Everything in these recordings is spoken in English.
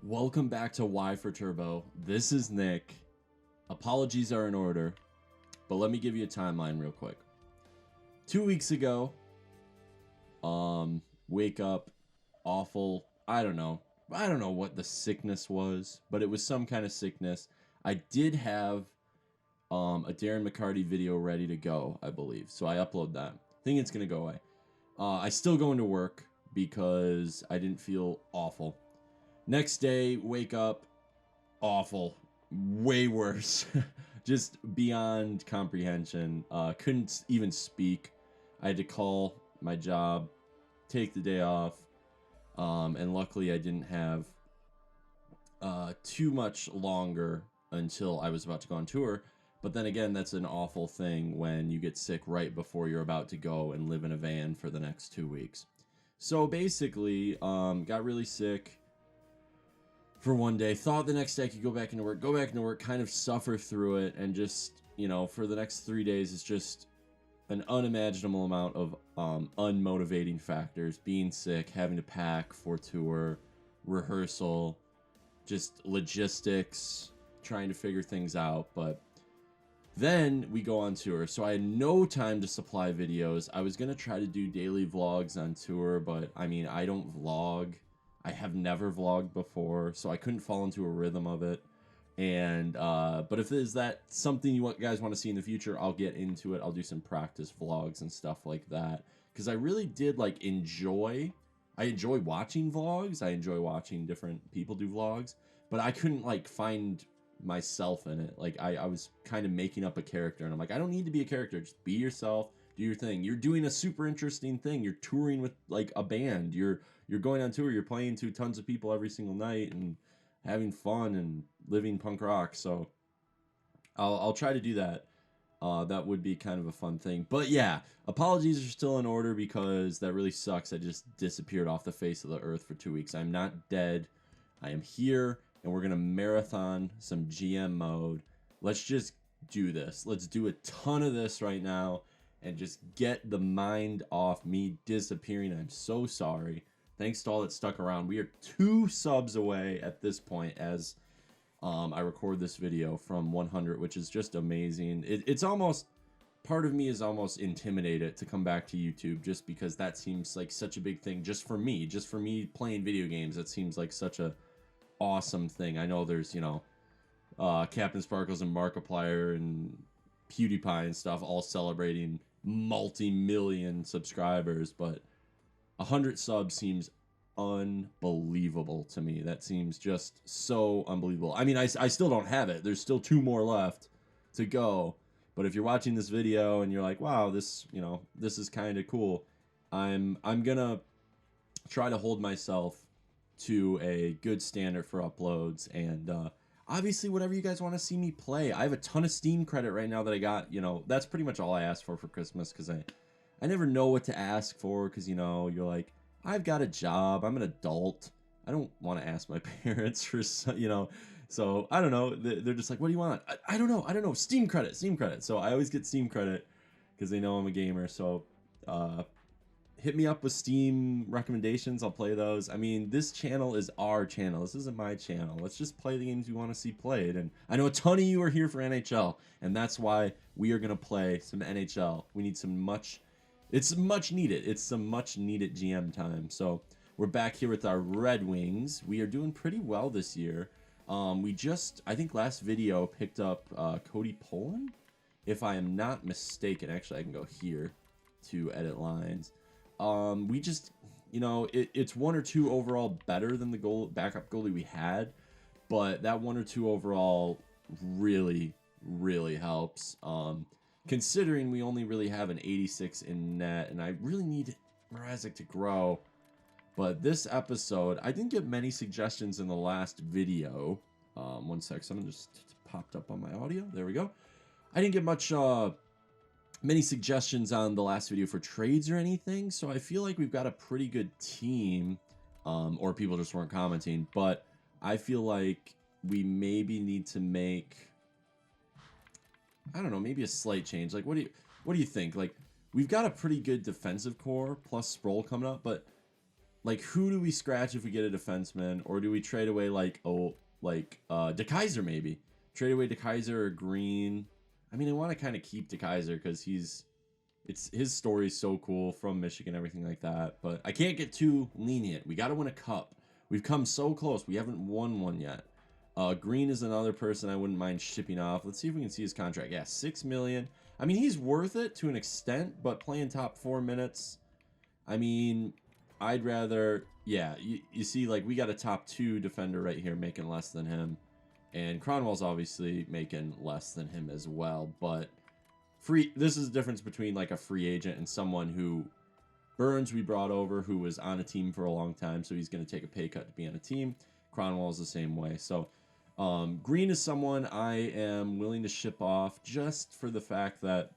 Welcome back to Y4Turbo. This is Nick. Apologies are in order, but let me give you a timeline real quick. 2 weeks ago, wake up, awful. I don't know what the sickness was, but it was some kind of sickness. I did have a Darren McCarty video ready to go, I believe, so I upload that. Think it's gonna go away. I still go into work because I didn't feel awful. Next day, wake up, awful, way worse, just beyond comprehension. Couldn't even speak. I had to call my job, take the day off, and luckily I didn't have too much longer until I was about to go on tour. But then again, that's an awful thing when you get sick right before you're about to go and live in a van for the next 2 weeks. So basically, got really sick for one day, thought the next day I could go back into work, kind of suffer through it, and just, you know, for the next 3 days, it's just an unimaginable amount of unmotivating factors. Being sick, having to pack for tour, rehearsal, just logistics, trying to figure things out. But then we go on tour, so I had no time to supply videos. I was going to try to do daily vlogs on tour, but I mean, I don't vlog. I have never vlogged before, so I couldn't fall into a rhythm of it. And but if is that something you guys want to see in the future, I'll get into it. I'll do some practice vlogs and stuff like that, because I really did like enjoy watching vlogs. I enjoy watching different people do vlogs, but I couldn't like find myself in it. Like I was kind of making up a character, and I'm like, I don't need to be a character, just be yourself. Do your thing. You're doing a super interesting thing. You're touring with like a band. You're going on tour. You're playing to tons of people every single night and having fun and living punk rock. So I'll try to do that. That would be kind of a fun thing. But yeah, apologies are still in order because that really sucks. I just disappeared off the face of the earth for 2 weeks. I'm not dead. I am here, and we're gonna marathon some GM mode. Let's just do this. Let's do a ton of this right now and just get the mind off me disappearing. I'm so sorry. Thanks to all that stuck around. We are 2 subs away at this point as I record this video from 100, which is just amazing. It's almost, part of me is almost intimidated to come back to YouTube just because that seems like such a big thing just for me playing video games. That seems like such a awesome thing. I know there's, you know, Captain Sparkles and Markiplier and PewDiePie and stuff all celebrating multi-million subscribers, but 100 subs seems unbelievable to me. That seems just so unbelievable. I mean, I still don't have it. There's still 2 more left to go. But if you're watching this video and you're like, wow, this, you know, this is kind of cool, I'm gonna try to hold myself to a good standard for uploads, and obviously whatever you guys want to see me play. I have a ton of Steam credit right now that I got. You know, that's pretty much all I asked for Christmas, because I never know what to ask for, because, you know, you're like, I've got a job, I'm an adult, I don't want to ask my parents for, you know, so I don't know. They're just like, what do you want? I don't know, Steam credit. So I always get Steam credit because they know I'm a gamer. So hit me up with Steam recommendations, I'll play those. I mean, this channel is our channel, this isn't my channel. Let's just play the games you want to see played. And I know a ton of you are here for NHL, and that's why we are going to play some NHL. We need some it's much needed. It's some much needed GM time. So we're back here with our Red Wings. We are doing pretty well this year. We just, I think last video picked up Cody Poland, if I am not mistaken. Actually, I can go here to edit lines. We just, you know, it's 1 or 2 overall better than the backup goalie we had, but that 1 or 2 overall really, really helps. Considering we only really have an 86 in net, and I really need Mrazek to grow. But this episode, I didn't get many suggestions in the last video. One sec, something just popped up on my audio. There we go. I didn't get many suggestions on the last video for trades or anything, so I feel like we've got a pretty good team, or people just weren't commenting. But I feel like we maybe need to make, I don't know, maybe a slight change. Like, what do you think? Like, we've got a pretty good defensive core plus Sproul coming up, but like, who do we scratch if we get a defenseman, or do we trade away like DeKaiser maybe? Trade away DeKaiser or Green. I mean, I want to kind of keep DeKaiser because his story's so cool, from Michigan, everything like that. But I can't get too lenient. We got to win a cup. We've come so close. We haven't won one yet. Green is another person I wouldn't mind shipping off. Let's see if we can see his contract. Yeah, $6 million. I mean, he's worth it to an extent, but playing top 4 minutes, I mean, I'd rather, yeah, you see, like, we got a top 2 defender right here making less than him. And Cronwell's obviously making less than him as well. But this is the difference between, like, a free agent and someone who, Burns we brought over, who was on a team for a long time, so he's going to take a pay cut to be on a team. Cronwell is the same way. So Green is someone I am willing to ship off just for the fact that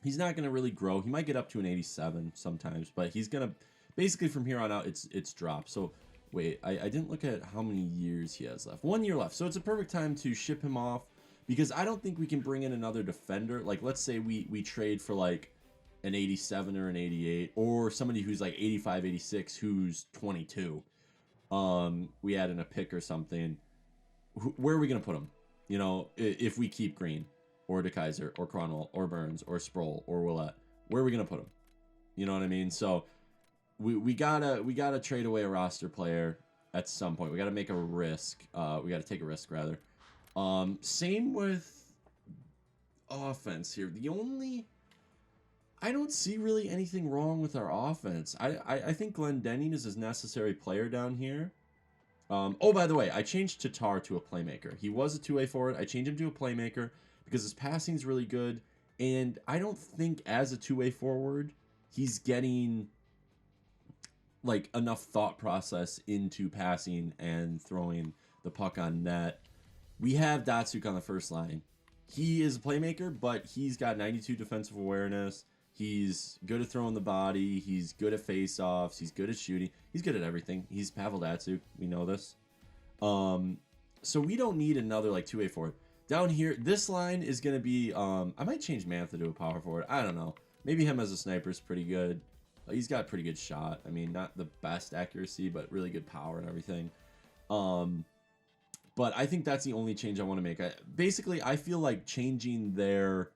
he's not going to really grow. He might get up to an 87 sometimes, but he's going to, basically from here on out, it's dropped. So wait, I didn't look at how many years he has left. 1 year left. So it's a perfect time to ship him off, because I don't think we can bring in another defender. Like, let's say we trade for like an 87 or an 88, or somebody who's like 85, 86, who's 22. We add in a pick or something. Where are we going to put him? You know, if we keep Green or DeKaiser or Cronwell or Burns or Sproul or Willett, where are we going to put him? You know what I mean? So we gotta trade away a roster player at some point. We gotta make a risk. We gotta take a risk rather. Same with offense here. I don't see really anything wrong with our offense. I think Glendening is a necessary player down here. Oh, by the way, I changed Tatar to a playmaker. He was a two-way forward. I changed him to a playmaker because his passing is really good. And I don't think as a two-way forward, he's getting like enough thought process into passing and throwing the puck on net. We have Datsuk on the first line. He is a playmaker, but he's got 92 defensive awareness. He's good at throwing the body. He's good at face-offs. He's good at shooting. He's good at everything. He's Pavel Datsuk. We know this. So we don't need another like two-way forward. Down here, this line is going to be... I might change Mantha to a power forward. I don't know. Maybe him as a sniper is pretty good. He's got a pretty good shot. I mean, not the best accuracy, but really good power and everything. But I think that's the only change I want to make. Basically, I feel like changing their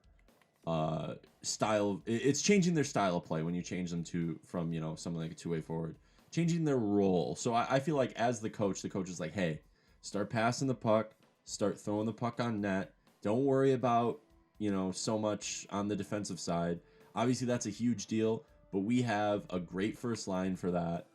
style. It's changing their style of play when you change them from something like a two-way forward. Changing their role. So I feel like as the coach is like, hey, start passing the puck, start throwing the puck on net. Don't worry about so much on the defensive side. Obviously, that's a huge deal, but we have a great first line for that.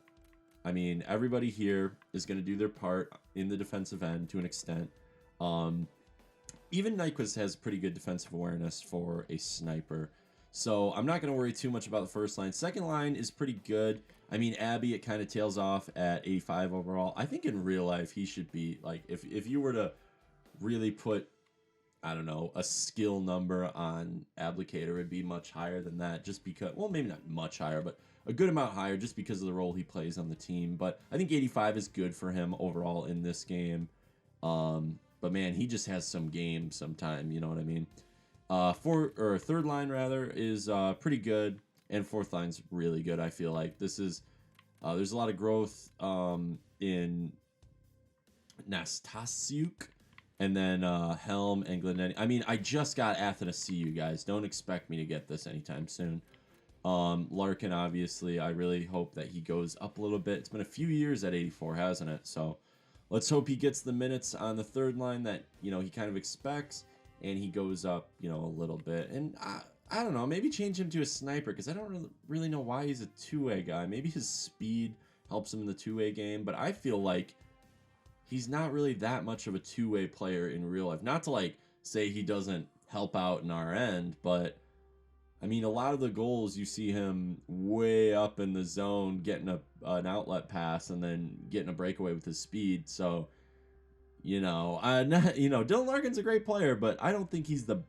I mean, everybody here is going to do their part in the defensive end to an extent. Even Nyquist has pretty good defensive awareness for a sniper. So I'm not going to worry too much about the first line. Second line is pretty good. I mean, Abby, it kind of tails off at 85 overall. I think in real life, he should be, like, if you were to really put, I don't know, a skill number on Abdicator, it'd be much higher than that just because, well, maybe not much higher, but a good amount higher just because of the role he plays on the team. But I think 85 is good for him overall in this game. But man, he just has some game sometime, you know what I mean? Third line rather is pretty good, and fourth line's really good. I feel like this is there's a lot of growth in Nastasiuk, and then Helm and Glendening. I mean, I just got Athena you guys. Don't expect me to get this anytime soon. Larkin, obviously, I really hope that he goes up a little bit. It's been a few years at 84, hasn't it? So let's hope he gets the minutes on the third line that, he kind of expects, and he goes up, a little bit. And I don't know, maybe change him to a sniper, because I don't really know why he's a two-way guy. Maybe his speed helps him in the two-way game, but I feel like he's not really that much of a two-way player in real life. Not to, like, say he doesn't help out in our end, but I mean, a lot of the goals you see him way up in the zone, getting an outlet pass and then getting a breakaway with his speed. So, Dylan Larkin's a great player, but I don't think he's the,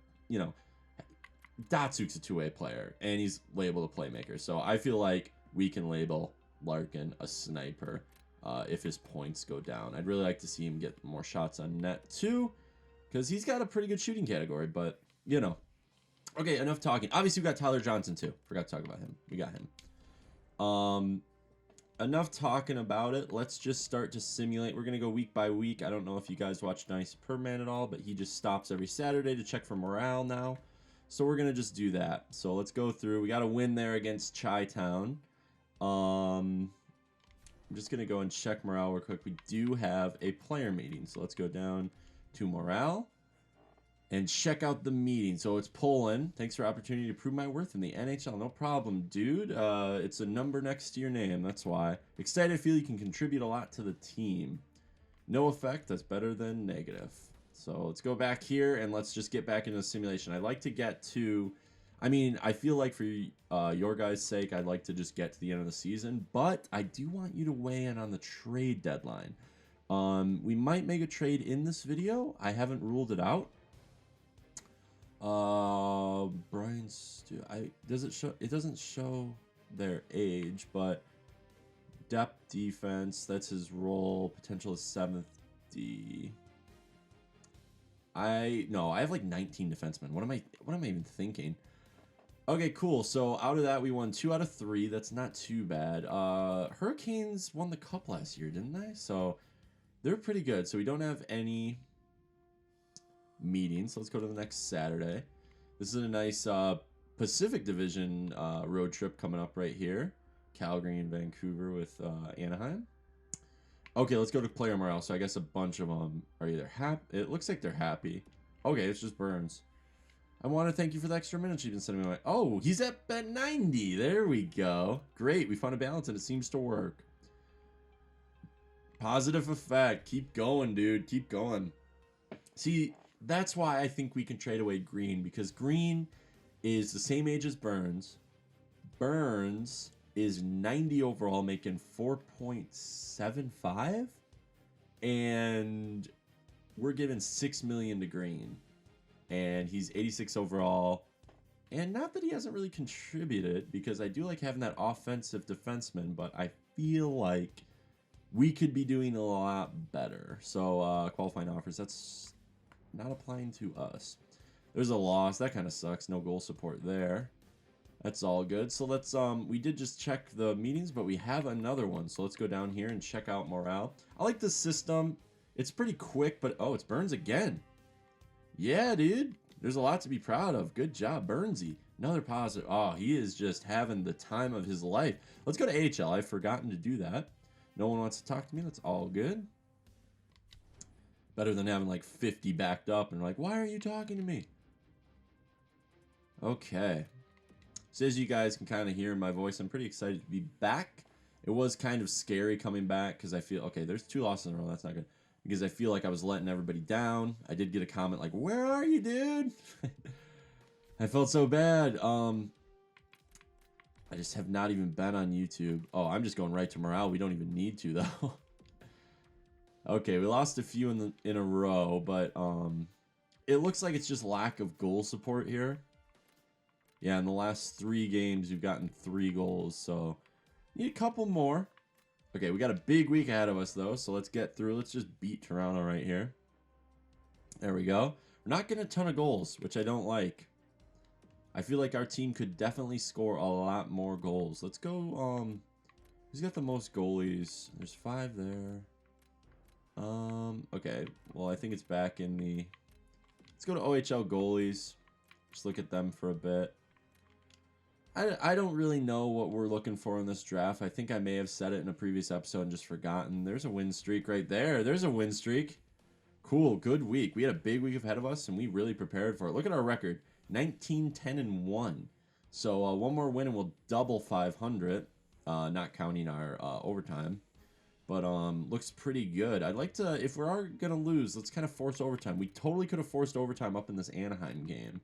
Datsuk's a two-way player, and he's labeled a playmaker. So I feel like we can label Larkin a sniper if his points go down. I'd really like to see him get more shots on net too, because he's got a pretty good shooting category, but, Okay, enough talking. Obviously, we got Tyler Johnson, too. Forgot to talk about him. We got him. enough talking about it. Let's just start to simulate. We're going to go week by week. I don't know if you guys watch Nice Perman at all, but he just stops every Saturday to check for morale now. So we're going to just do that. So let's go through. We got a win there against Chi-Town. I'm just going to go and check morale real quick. We do have a player meeting. So let's go down to morale and check out the meeting. So it's Poland. Thanks for the opportunity to prove my worth in the NHL. No problem, dude. It's a number next to your name. That's why. Excited, I feel you can contribute a lot to the team. No effect. That's better than negative. So let's go back here and let's just get back into the simulation. I'd like to get to... I mean, I feel like for your guys' sake, I'd like to just get to the end of the season. But I do want you to weigh in on the trade deadline. We might make a trade in this video. I haven't ruled it out. Brian's does it show? It doesn't show their age, but depth defense, that's his role. Potential is 7th D. I have like 19 defensemen. What am I even thinking? Okay, cool. So out of that, we won 2 out of 3. That's not too bad. Hurricanes won the cup last year, didn't they? So they're pretty good. So we don't have any meetings. So let's go to the next Saturday. This is a nice Pacific Division road trip coming up right here. Calgary and Vancouver with Anaheim. Okay, let's go to player morale. So I guess a bunch of them are either happy. It looks like they're happy. Okay, it's just Burns. I want to thank you for the extra minutes you've been sending me away. Oh, he's at 90. There we go. Great. We found a balance and it seems to work. Positive effect. Keep going, dude. Keep going. See, that's why I think we can trade away Green, because Green is the same age as Burns. Burns is 90 overall, making 4.75, and we're giving $6 million to Green, and he's 86 overall. And not that he hasn't really contributed, because I do like having that offensive defenseman, but I feel like we could be doing a lot better. So qualifying offers, that's not applying to us. There's a loss. That kind of sucks. No goal support there. That's all good. So let's we did just check the meetings, but we have another one. So let's go down here and check out morale. I like this system. It's pretty quick, but oh, it's Burns again. Yeah, dude. There's a lot to be proud of. Good job, Burnsy. Another positive. Oh, he is just having the time of his life. Let's go to AHL. I've forgotten to do that. No one wants to talk to me. That's all good. Better than having like 50 backed up and like, why are you talking to me? Okay. So as you guys can kind of hear in my voice, I'm pretty excited to be back. It was kind of scary coming back because I feel, okay, there's 2 losses in a row. That's not good. Because I feel like I was letting everybody down. I did get a comment like, where are you, dude? I felt so bad. I just have not even been on YouTube. Oh, I'm just going right to morale. We don't even need to, though. Okay, we lost a few in a row, but it looks like it's just lack of goal support here. Yeah, in the last 3 games, you've gotten 3 goals, so need a couple more. Okay, we got a big week ahead of us, though, so let's get through. Let's just beat Toronto right here. There we go. We're not getting a ton of goals, which I don't like. I feel like our team could definitely score a lot more goals. Let's go, who's got the most goalies? There's 5 there. Okay, well, I think it's back in the... Let's go to OHL goalies. Just look at them for a bit. I don't really know what we're looking for in this draft. I think I may have said it in a previous episode and just forgotten. There's a win streak right there. There's a win streak. Cool, good week. We had a big week ahead of us, and we really prepared for it. Look at our record. 19, 10, and 1. So one more win, and we'll double 500, not counting our overtime. But looks pretty good. I'd like to, if we are going to lose, let's kind of force overtime. We totally could have forced overtime up in this Anaheim game.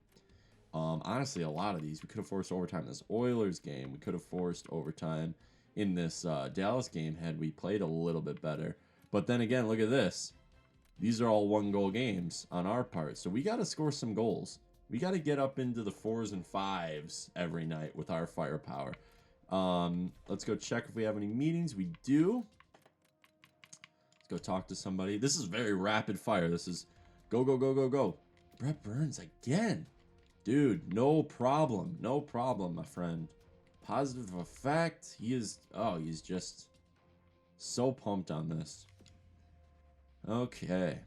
Honestly, a lot of these. We could have forced overtime in this Oilers game. We could have forced overtime in this Dallas game had we played a little bit better. But then again, look at this. These are all 1-goal games on our part. So we got to score some goals. We got to get up into the 4s and 5s every night with our firepower. Let's go check if we have any meetings. We do. Let's go talk to somebody. This is very rapid fire. This is go, go, go, go, go. Brett Burns again. Dude, no problem. No problem, my friend. Positive effect. He is... Oh, he's just So pumped on this. Okay.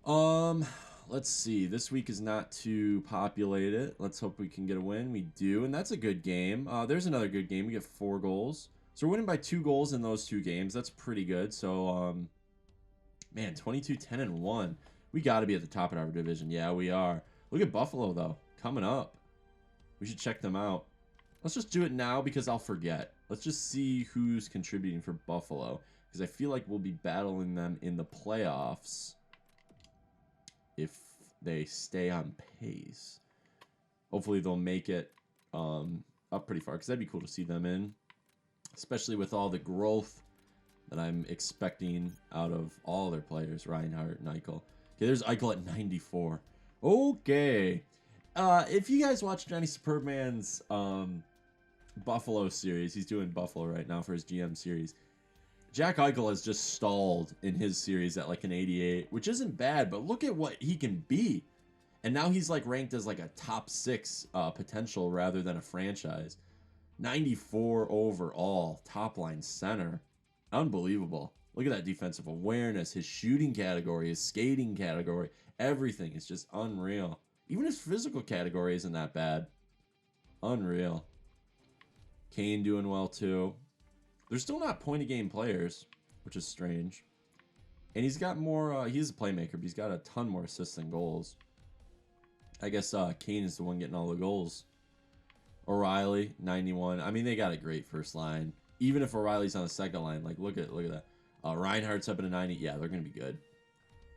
Let's see. This week is not too populated. Let's hope we can get a win. We do, and that's a good game. There's another good game. We get 4 goals. So we're winning by 2 goals in those 2 games. That's pretty good. So, man, 22, 10, and 1. We got to be at the top of our division. Yeah, we are. Look at Buffalo, though. Coming up. We should check them out. Let's just do it now because I'll forget. Let's just see who's contributing for Buffalo. Because I feel like we'll be battling them in the playoffs if they stay on pace. Hopefully they'll make it up pretty far. Because that'd be cool to see them in. Especially with all the growth that I'm expecting out of all their players. Reinhardt and Eichel. Okay, there's Eichel at 94. Okay. If you guys watch Johnny Superman's Buffalo series, he's doing Buffalo right now for his GM series. Jack Eichel has just stalled in his series at like an 88, which isn't bad, but look at what he can be. And now he's like ranked as like a top 6 potential rather than a franchise. 94 overall, top line center. Unbelievable. Look at that defensive awareness, his shooting category, his skating category, everything is just unreal. Even his physical category isn't that bad. Unreal. Kane doing well too. They're still not point-a-game players, which is strange. And he's got more, he's a playmaker, but he's got a ton more assists than goals. I guess Kane is the one getting all the goals. O'Reilly, 91. I mean, they got a great first line. Even if O'Reilly's on the second line, like, look at that. Reinhardt's up at a 90. Yeah, they're going to be good.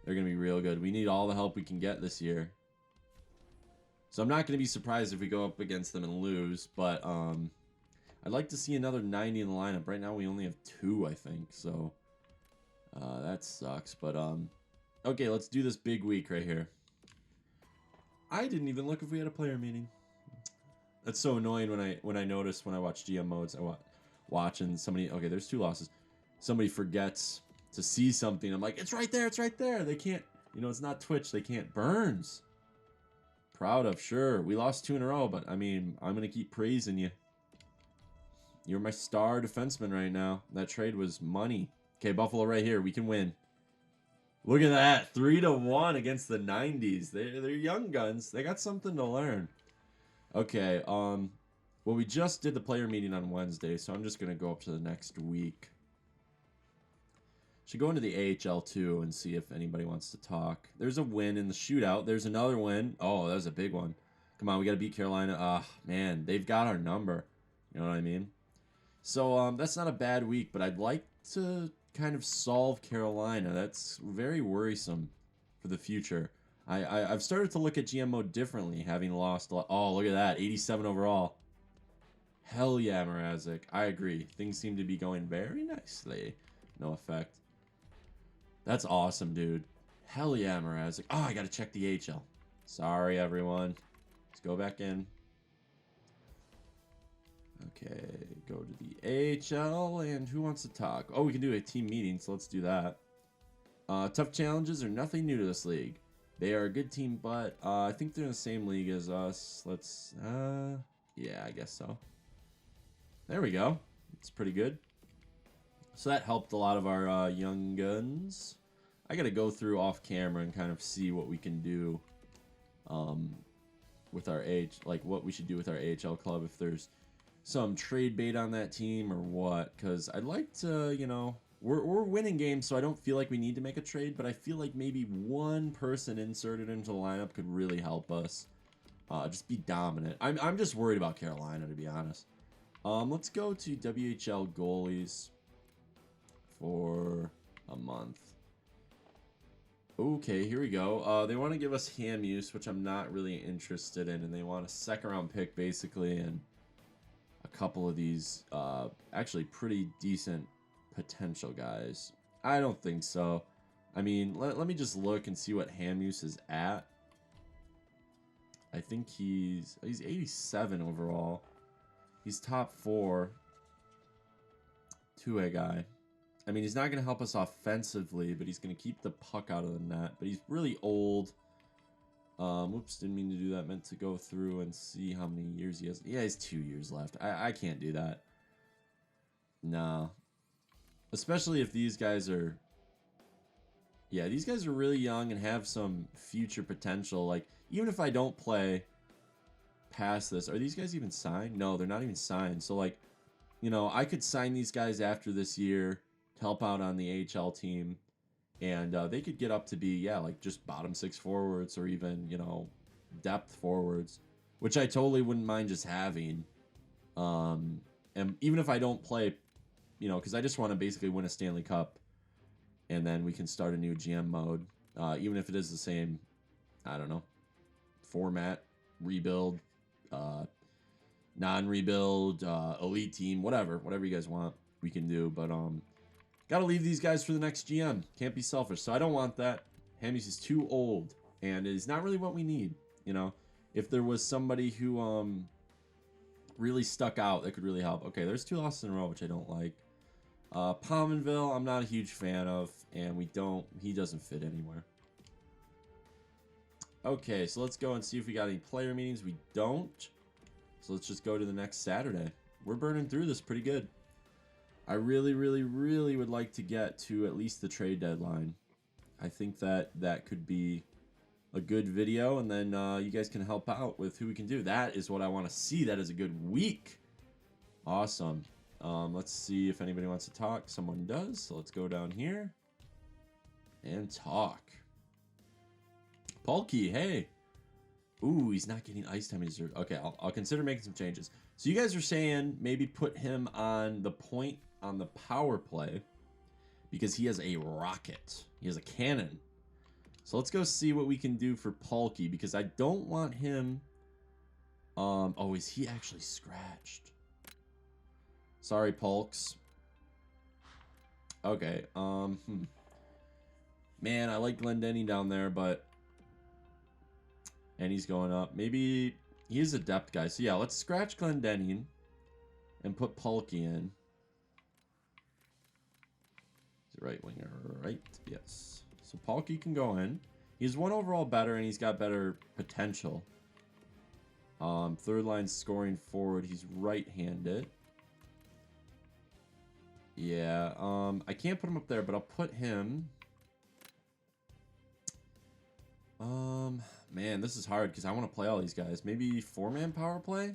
They're going to be real good. We need all the help we can get this year. So I'm not going to be surprised if we go up against them and lose, but I'd like to see another 90 in the lineup. Right now we only have 2, I think, so that sucks. But okay, let's do this big week right here. I didn't even look if we had a player meeting. That's so annoying when I notice when I watch GM modes. I watch and somebody, okay, there's 2 losses. Somebody forgets to see something. I'm like, it's right there, it's right there. They can't, you know, it's not Twitch. They can't. Burns. Proud of, sure. We lost 2 in a row, but I mean, I'm going to keep praising you. You're my star defenseman right now. That trade was money. Okay, Buffalo right here. We can win. Look at that. 3-1 against the 90s. They're young guns. They got something to learn. Okay, well, we just did the player meeting on Wednesday, so I'm just going to go up to the next week. Should go into the AHL too and see if anybody wants to talk. There's a win in the shootout. There's another win. Oh, that was a big one. Come on, we got to beat Carolina. Ah, man, they've got our number. You know what I mean? So that's not a bad week, but I'd like to kind of solve Carolina. That's very worrisome for the future. I've started to look at GM mode differently, having lost a lot. Oh, look at that. 87 overall. Hell yeah, Mrazek. I agree. Things seem to be going very nicely. No effect. That's awesome, dude. Hell yeah, Mrazek. Oh, I got to check the HL. Sorry, everyone. Let's go back in. Okay, go to the AHL, and who wants to talk? Oh, we can do a team meeting, so let's do that. Tough challenges are nothing new to this league. They are a good team, but I think they're in the same league as us. Let's, yeah, I guess so. There we go. It's pretty good. So that helped a lot of our young guns. I got to go through off camera and kind of see what we can do with our like what we should do with our AHL club, if there's some trade bait on that team or what, because I'd like to, you know, we're winning games, so I don't feel like we need to make a trade, but I feel like maybe one person inserted into the lineup could really help us just be dominant. I'm just worried about Carolina, to be honest. Let's go to WHL goalies for a month. Okay, here we go. They want to give us ham use, which I'm not really interested in, and they want a second round pick basically, and a couple of these actually pretty decent potential guys. I don't think so. I mean, let me just look and see what Hamuse is at. I think he's 87 overall. He's top 4. Two-way guy. I mean, he's not going to help us offensively, but he's going to keep the puck out of the net. But he's really old. Whoops, didn't mean to do that. Meant to go through and see how many years he has. Yeah, he has 2 years left. I can't do that. No. Especially if these guys are... Yeah, these guys are really young and have some future potential. Like, even if I don't play past this, are these guys even signed? No, they're not even signed. So, like, you know, I could sign these guys after this year to help out on the AHL team. And they could get up to be, yeah, like just bottom six forwards or even, you know, depth forwards, which I totally wouldn't mind just having. And even if I don't play, you know, because I just want to basically win a Stanley Cup and then we can start a new GM mode, even if it is the same, I don't know, format, rebuild, non-rebuild, elite team, whatever you guys want, we can do. But gotta leave these guys for the next GM. Can't be selfish. So I don't want that. Hammies is too old, and is not really what we need. You know, if there was somebody who really stuck out, that could really help. Okay, there's 2 losses in a row, which I don't like. Pominville, I'm not a huge fan of, and he doesn't fit anywhere. Okay, so let's go and see if we got any player meetings. We don't. So let's just go to the next Saturday. We're burning through this pretty good. I really, really, really would like to get to at least the trade deadline. I think that could be a good video, and then you guys can help out with who we can do. That is what I want to see. That is a good week. Awesome. Let's see if anybody wants to talk. Someone does, so let's go down here and talk. Polky, hey. Ooh, he's not getting ice time. Okay, I'll consider making some changes. So you guys are saying maybe put him on the point on the power play because he has a rocket. He has a cannon. So let's go see what we can do for Polky because I don't want him... oh, is he actually scratched? Sorry, Polks. Okay, Man, I like Glendenny down there, but... And he's going up. Maybe he is a depth guy. So yeah, let's scratch Glendenning and put Polky in. Is it right winger? Right? Yes. So Polky can go in. He's 1 overall better and he's got better potential. Third line scoring forward. He's right-handed. Yeah. I can't put him up there, but I'll put him... Man, this is hard because I want to play all these guys. Maybe 4-man power play?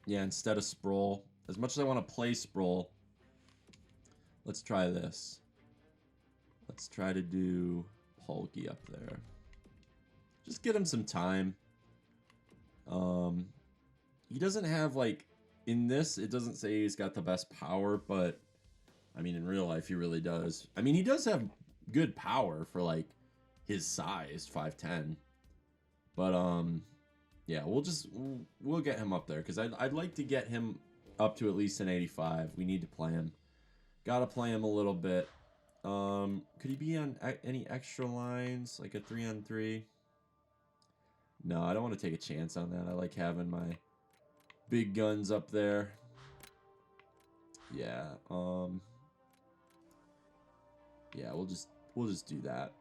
Yeah, instead of Sproul. As much as I want to play Sproul, let's try this. Let's try to do Polky up there. Just get him some time. He doesn't have, like, in this, it doesn't say he's got the best power, but, I mean, in real life, he really does. I mean, he does have good power for, like, his size, 5'10". But yeah, we'll get him up there because I'd like to get him up to at least an 85. We need to play him. Gotta play him a little bit. Could he be on any extra lines, like a 3-on-3? No, I don't want to take a chance on that. I like having my big guns up there. Yeah. Yeah, we'll just do that.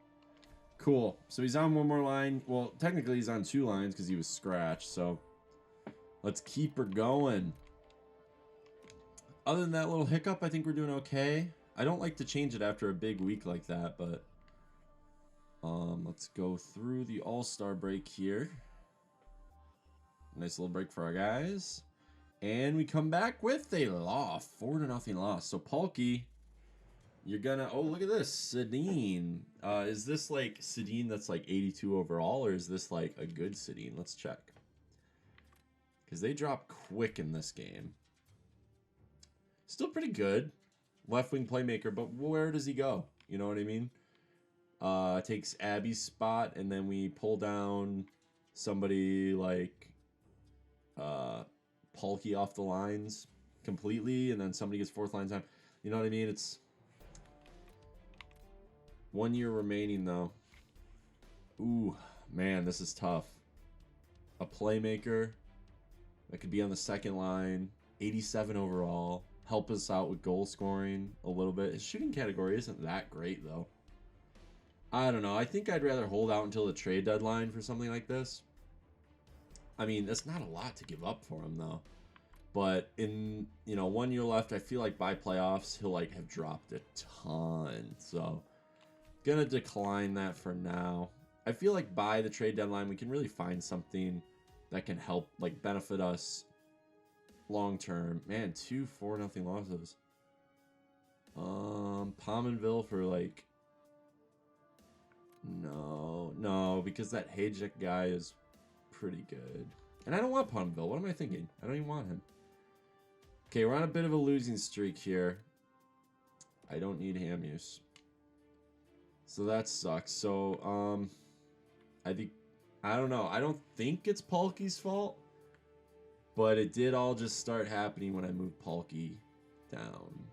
Cool. So he's on 1 more line. Well, technically he's on 2 lines because he was scratched. So let's keep her going. Other than that little hiccup, I think we're doing okay. I don't like to change it after a big week like that, but let's go through the All-Star break here. Nice little break for our guys. And we come back with a loss. 4-0 loss. So Polky, you're gonna... Oh, look at this. Sedin. Is this like Sedin that's like 82 overall, or is this like a good Sedin? Let's check. Because they drop quick in this game. Still pretty good. Left wing playmaker, but where does he go? You know what I mean? Takes Abby's spot, and then we pull down somebody like Polky off the lines completely, and then somebody gets 4th line time. You know what I mean? It's 1 year remaining, though. Ooh, man, this is tough. A playmaker that could be on the 2nd line, 87 overall, help us out with goal scoring a little bit. His shooting category isn't that great, though. I don't know. I think I'd rather hold out until the trade deadline for something like this. I mean, that's not a lot to give up for him, though. But in, 1 year left, I feel like by playoffs, he'll like have dropped a ton. So gonna decline that for now. I feel like by the trade deadline, we can really find something that can help, like, benefit us long term. Man, 2-4-0 losses. Pominville for like, no, because that Hajek guy is pretty good. And I don't want Pominville. What am I thinking? I don't even want him. Okay, we're on a bit of a losing streak here. I don't need ham use. So that sucks. So, I don't know. I don't think it's Palky's fault. But it did all just start happening when I moved Palky down.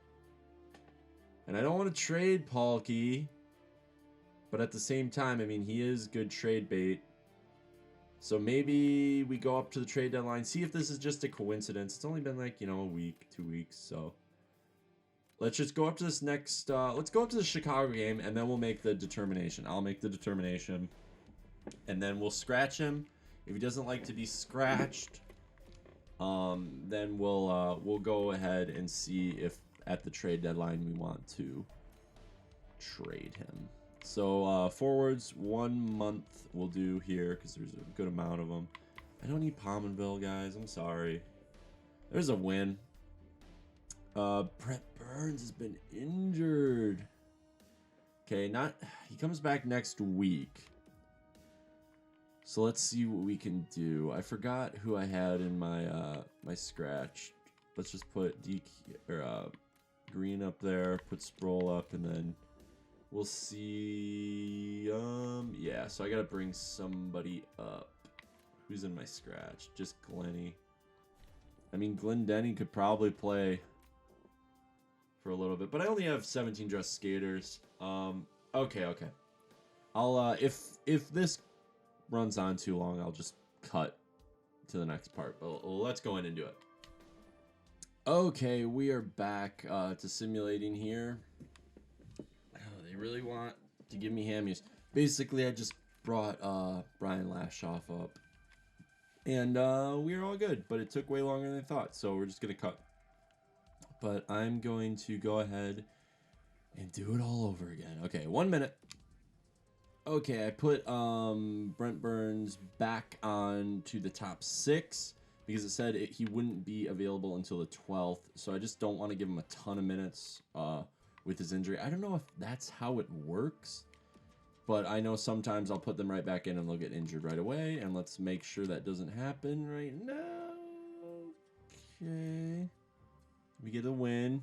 And I don't want to trade Palky. But at the same time, I mean, he is good trade bait. So maybe we go up to the trade deadline. See if this is just a coincidence. It's only been like, a week, 2 weeks. So let's just go up to this next... let's go up to the Chicago game, and then we'll make the determination. I'll make the determination. And then we'll scratch him. If he doesn't like to be scratched, then we'll go ahead and see if at the trade deadline we want to trade him. So forwards, 1 month we'll do here because there's a good amount of them. I don't need Pominville, guys. I'm sorry. There's a win. Brett Burns has been injured. Okay, he comes back next week. So let's see what we can do. I forgot who I had in my my scratch. Let's just put Green up there, put Sproul up, and then we'll see. Yeah, so I gotta bring somebody up. Who's in my scratch? Just Glenny. I mean, Glendenny could probably play for a little bit, but I only have 17 dress skaters. Okay. I'll if this runs on too long, I'll just cut to the next part. But let's go in and do it. Okay, we are back to simulating here. They really want to give me ham use. Basically, I just brought Brian Lashoff up. And we are all good, but it took way longer than I thought, so we're just going to cut. But I'm going to go ahead and do it all over again. Okay, 1 minute. Okay, I put Brent Burns back on to the top 6 because it said he wouldn't be available until the 12th. So I just don't want to give him a ton of minutes with his injury. I don't know if that's how it works, but I know sometimes I'll put them right back in and they'll get injured right away. And let's make sure that doesn't happen right now. Okay. We get a win.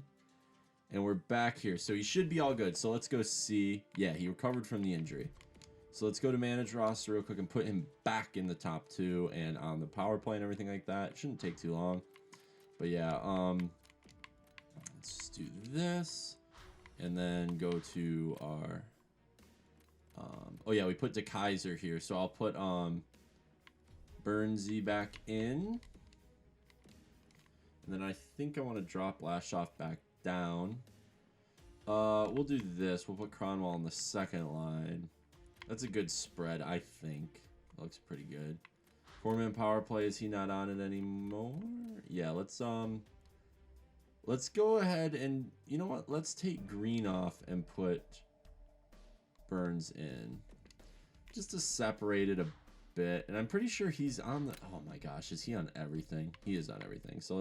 And we're back here. So he should be all good. So let's go see. Yeah, he recovered from the injury. So let's go to manage roster real quick and put him back in the top 2 and on the power play and everything like that. It shouldn't take too long. But yeah, let's just do this. And then go to our... oh yeah, we put De Kaiser here. So I'll put Burnsy back in. And then I think I want to drop Lashoff back down. We'll do this. We'll put Cronwall on the second line. That's a good spread, I think. Looks pretty good. 4-man power play. Is he not on it anymore? Yeah, let's go ahead and, you know what? Let's take Green off and put Burns in. Just to separate it a bit. And I'm pretty sure he's on the... Oh my gosh, is he on everything? He is on everything. So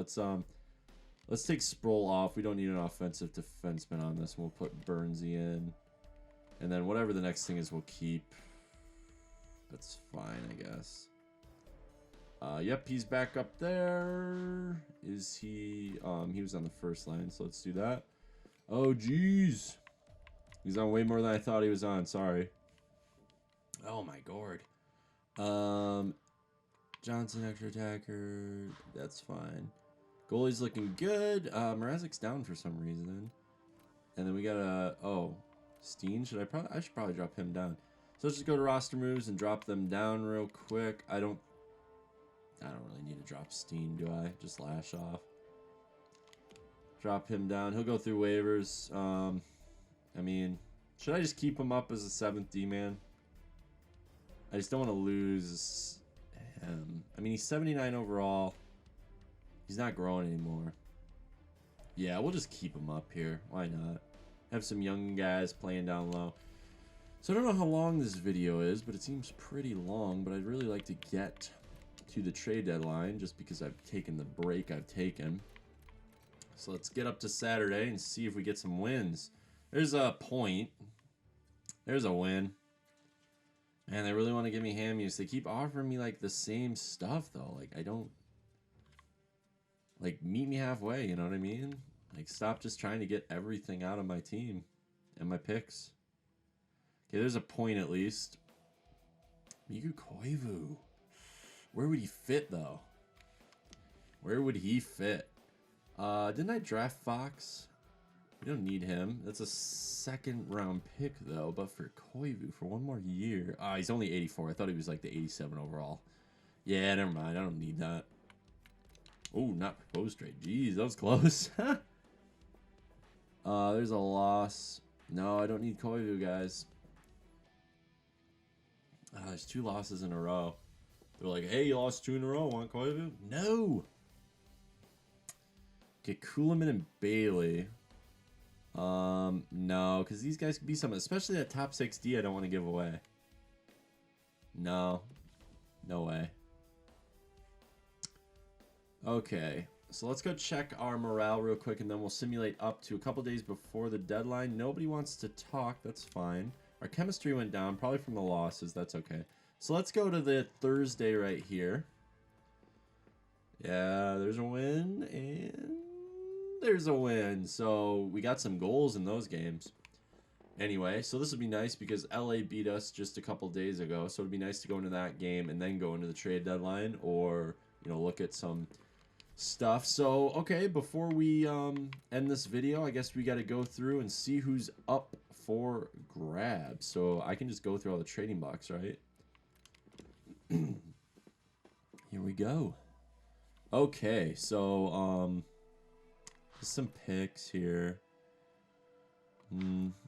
let's take Sproul off. We don't need an offensive defenseman on this. We'll put Burnsy in. And then whatever the next thing is, we'll keep. That's fine, I guess. Yep, he's back up there. Is he... he was on the first line, so let's do that. Oh, jeez. He's on way more than I thought he was on. Sorry. Oh, my God. Johnson, extra attacker. That's fine. Goalie's looking good. Mrazek's down for some reason. And then we got a... Oh, Steen. I should probably drop him down. So let's just go to roster moves and drop them down real quick. I don't really need to drop Steen, do I? Just Lashoff. Drop him down. He'll go through waivers. I mean, should I just keep him up as a 7th D-man? I just don't want to lose him. I mean, he's 79 overall. He's not growing anymore. Yeah, we'll just keep him up here. Why not? Have some young guys playing down low. So I don't know how long this video is, but it seems pretty long. But I'd really like to get to the trade deadline just because I've taken the break I've taken. So let's get up to Saturday and see if we get some wins. There's a point. There's a win. Man, they really want to give me ham use. They keep offering me like the same stuff though. Like I don't, like, meet me halfway, you know what I mean? Like, stop just trying to get everything out of my team and my picks. Okay, there's a point at least. Miku Koivu. Where would he fit though? Where would he fit? Didn't I draft Fox? We don't need him. That's a second round pick though, but for Koivu for one more year. He's only 84. I thought he was like the 87 overall. Yeah, never mind. I don't need that. Oh, not proposed trade. Jeez, that was close. There's a loss. No, I don't need Koivu, guys. There's 2 losses in a row. They're like, hey, you lost 2 in a row. Want Koivu? No. Okay, Kuhlman and Bailey. No, because these guys could be something, especially that top 6D I don't want to give away. No. No way. Okay, so let's go check our morale real quick, and then we'll simulate up to a couple days before the deadline. Nobody wants to talk. That's fine. Our chemistry went down, probably from the losses. That's okay. So let's go to the Thursday right here. Yeah, there's a win, and there's a win. So we got some goals in those games. Anyway, so this would be nice because LA beat us just a couple days ago. So it'd be nice to go into that game and then go into the trade deadline, or, you know, look at some stuff. So, okay, before we end this video, I guess we got to go through and see who's up for grabs. So I can just go through all the trading blocks, right? Here we go. Okay, so just some picks here.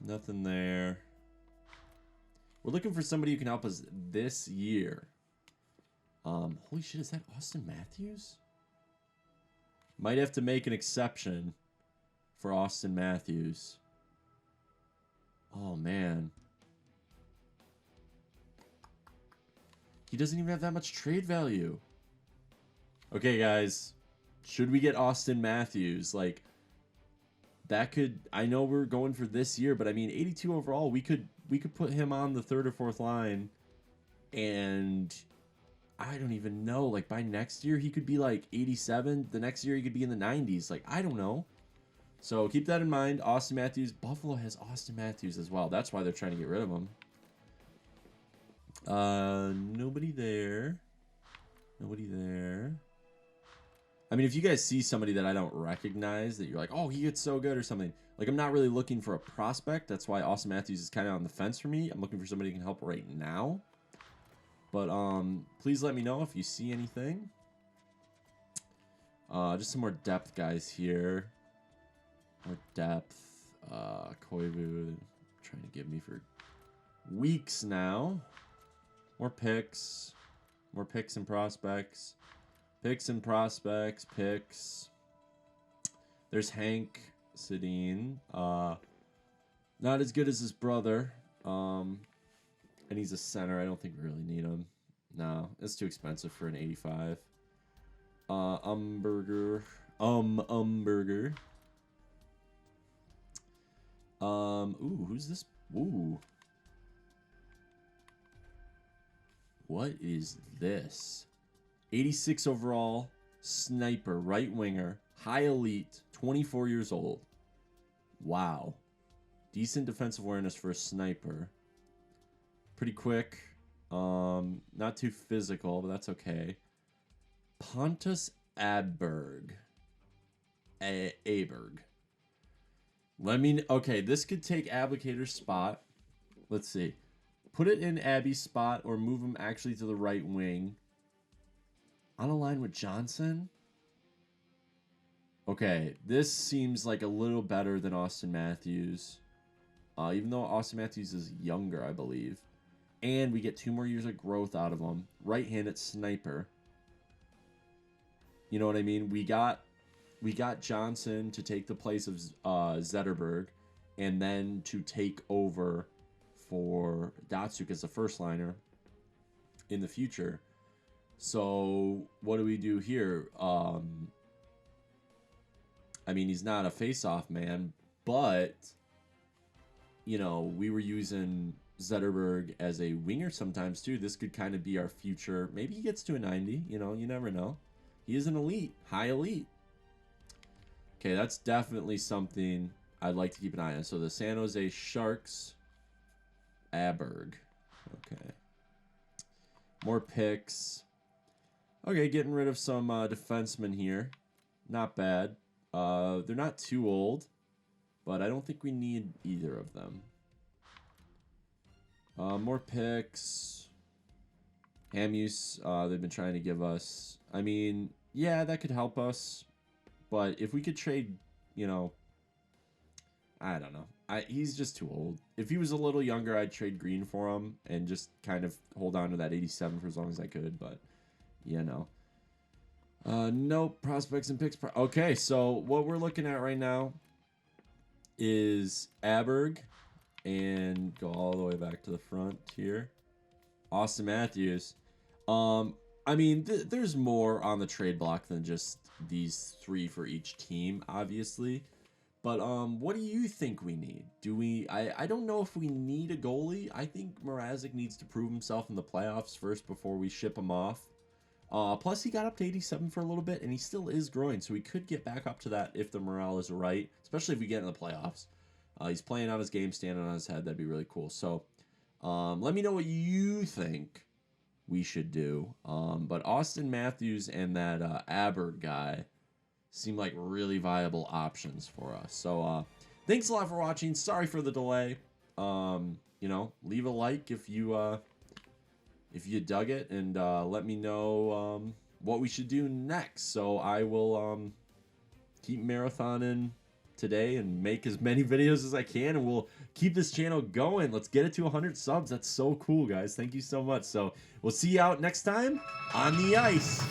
Nothing there. We're looking for somebody who can help us this year. Holy shit, is that Austin Matthews? Might have to make an exception for Austin Matthews. Oh, man. He doesn't even have that much trade value. Okay, guys. Should we get Austin Matthews? Like, that could... I know we're going for this year, but I mean, 82 overall, we could put him on the 3rd or 4th line, and... I don't even know. Like, by next year, he could be, like, 87. The next year, he could be in the 90s. Like, I don't know. So, keep that in mind. Austin Matthews. Buffalo has Austin Matthews as well. That's why they're trying to get rid of him. Nobody there. Nobody there. I mean, if you guys see somebody that I don't recognize, that you're like, oh, he gets so good or something. Like, I'm not really looking for a prospect. That's why Austin Matthews is kind of on the fence for me. I'm looking for somebody who can help right now. But please let me know if you see anything. Just some more depth guys here. More depth. Koivu trying to give me for weeks now. More picks. More picks and prospects. Picks and prospects. Picks. There's Hank Sedin. Not as good as his brother. And he's a center. I don't think we really need him. No, it's too expensive for an 85. Umberger. Umberger. Ooh, who's this? Ooh. What is this? 86 overall, sniper, right winger, high elite, 24 years old. Wow. Decent defensive awareness for a sniper. Pretty quick. Not too physical, but that's okay. Pontus Aberg. Aberg. Okay, this could take Applicator's spot. Let's see. Put it in Abby's spot or move him actually to the right wing. On a line with Johnson? Okay, this seems like a little better than Austin Matthews. Even though Austin Matthews is younger, I believe. And we get 2 more years of growth out of him. Right-handed sniper. You know what I mean? We got Johnson to take the place of Zetterberg, and then to take over for Datsuk as the first liner in the future. So what do we do here? I mean, he's not a face-off man, but you know, we were using Zetterberg as a winger sometimes too. This could kind of be our future. Maybe he gets to a 90. You know, you never know. He is an elite, high elite. Okay, that's definitely something I'd like to keep an eye on. So the San Jose Sharks, Aberg. Okay. More picks. Okay, getting rid of some defensemen here. Not bad. They're not too old, but I don't think we need either of them. More picks. Hamus, they've been trying to give us. I mean, yeah, that could help us. But if we could trade, you know, I don't know. He's just too old. If he was a little younger, I'd trade Green for him and just kind of hold on to that 87 for as long as I could. But, you know. Nope. Prospects and picks. Okay, so what we're looking at right now is Aberg. And go all the way back to the front here. Austin Matthews. I mean, there's more on the trade block than just these three for each team, obviously. But what do you think we need? Do we? I don't know if we need a goalie. I think Mrazek needs to prove himself in the playoffs first before we ship him off. Plus, he got up to 87 for a little bit, and he still is growing, so we could get back up to that if the morale is right, especially if we get in the playoffs. He's playing on his game, standing on his head. That'd be really cool. So let me know what you think we should do. But Austin Matthews and that Aberg guy seem like really viable options for us. So thanks a lot for watching. Sorry for the delay. You know, leave a like if you dug it, and let me know what we should do next. So I will keep marathoning today and make as many videos as I can, and we'll keep this channel going. Let's get it to 100 subs. That's so cool, guys. Thank you so much. So we'll see you out next time on the ice.